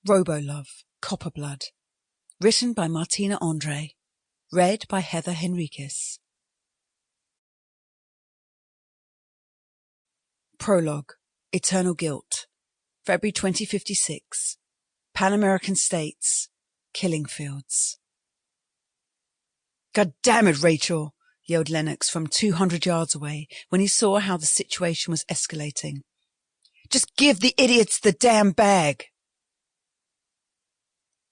Robolove, Copper Blood. Written by Martina André. Read by Heather Henriques. Prologue. Eternal Guilt. February 2056. PanAmerican States. Killing Fields. "God damn it, Rachel!" yelled Lennox from 200 yards away when he saw how the situation was escalating. "Just give the idiots the damn bag!"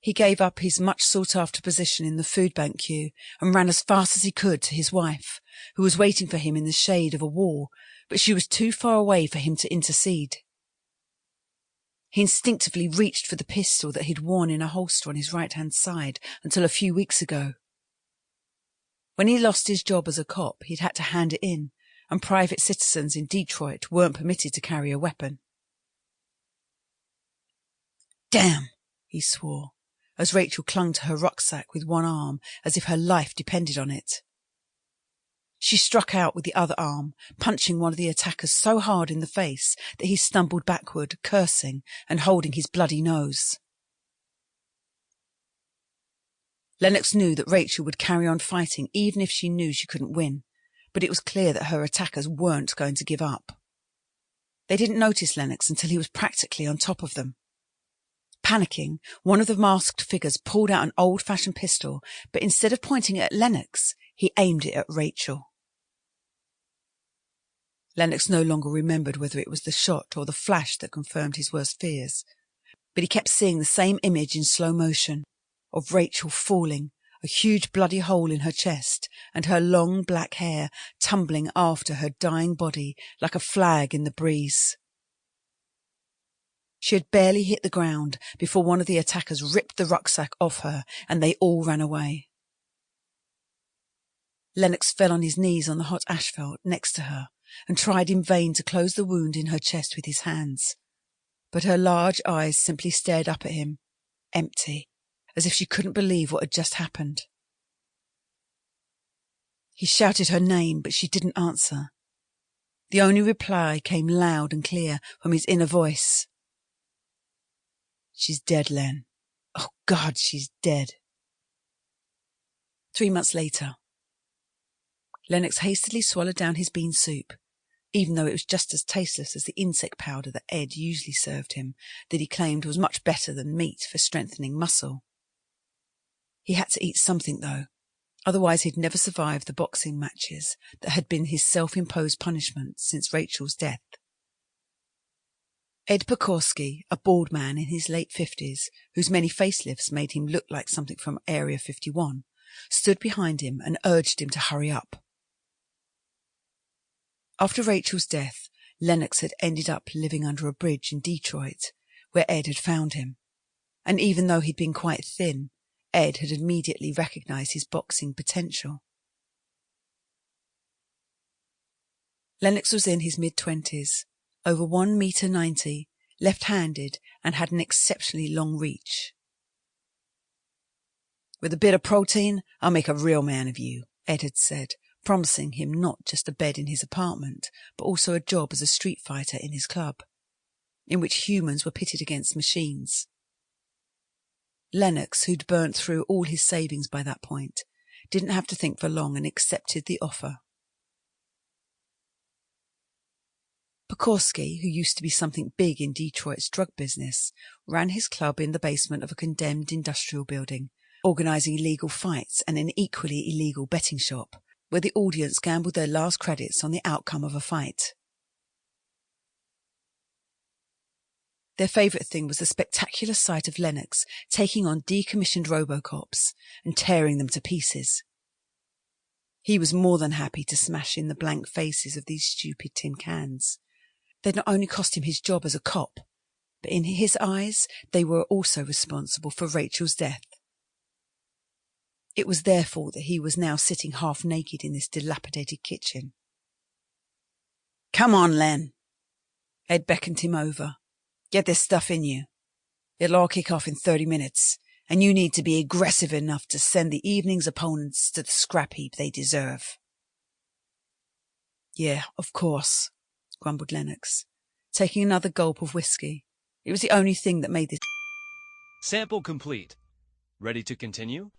He gave up his much sought-after position in the food bank queue and ran as fast as he could to his wife, who was waiting for him in the shade of a wall, but she was too far away for him to intercede. He instinctively reached for the pistol that he'd worn in a holster on his right-hand side until a few weeks ago. When he lost his job as a cop, he'd had to hand it in, and private citizens in Detroit weren't permitted to carry a weapon. "Damn," he swore, as Rachel clung to her rucksack with one arm as if her life depended on it. She struck out with the other arm, punching one of the attackers so hard in the face that he stumbled backward, cursing and holding his bloody nose. Lennox knew that Rachel would carry on fighting even if she knew she couldn't win, but it was clear that her attackers weren't going to give up. They didn't notice Lennox until he was practically on top of them. Panicking, one of the masked figures pulled out an old-fashioned pistol, but instead of pointing it at Lennox, he aimed it at Rachel. Lennox no longer remembered whether it was the shot or the flash that confirmed his worst fears, but he kept seeing the same image in slow motion, of Rachel falling, a huge bloody hole in her chest, and her long black hair tumbling after her dying body like a flag in the breeze. She had barely hit the ground before one of the attackers ripped the rucksack off her, and they all ran away. Lennox fell on his knees on the hot asphalt next to her and tried in vain to close the wound in her chest with his hands, but her large eyes simply stared up at him, empty, as if she couldn't believe what had just happened. He shouted her name, but she didn't answer. The only reply came loud and clear from his inner voice. "She's dead, Len. Oh, God, she's dead." 3 months later. Lennox hastily swallowed down his bean soup, even though it was just as tasteless as the insect powder that Ed usually served him, that he claimed was much better than meat for strengthening muscle. He had to eat something, though, otherwise he'd never survived the boxing matches that had been his self-imposed punishment since Rachel's death. Ed Pekorski, a bald man in his late 50s, whose many facelifts made him look like something from Area 51, stood behind him and urged him to hurry up. After Rachel's death, Lennox had ended up living under a bridge in Detroit, where Ed had found him, and even though he'd been quite thin, Ed had immediately recognized his boxing potential. Lennox was in his mid-20s, over 1.90 meters, left-handed, and had an exceptionally long reach. "With a bit of protein, I'll make a real man of you," Ed had said, promising him not just a bed in his apartment, but also a job as a street fighter in his club, in which humans were pitted against machines. Lennox, who'd burnt through all his savings by that point, didn't have to think for long and accepted the offer. Pekorski, who used to be something big in Detroit's drug business, ran his club in the basement of a condemned industrial building, organising illegal fights and an equally illegal betting shop, where the audience gambled their last credits on the outcome of a fight. Their favourite thing was the spectacular sight of Lennox taking on decommissioned Robocops and tearing them to pieces. He was more than happy to smash in the blank faces of these stupid tin cans. They'd not only cost him his job as a cop, but in his eyes they were also responsible for Rachel's death. It was their fault that he was now sitting half naked in this dilapidated kitchen. "Come on, Len." Ed beckoned him over. "Get this stuff in you. It'll all kick off in 30 minutes, and you need to be aggressive enough to send the evening's opponents to the scrap heap they deserve." "Yeah, of course," grumbled Lennox, taking another gulp of whiskey. It was the only thing that made this Sample complete. Ready to continue?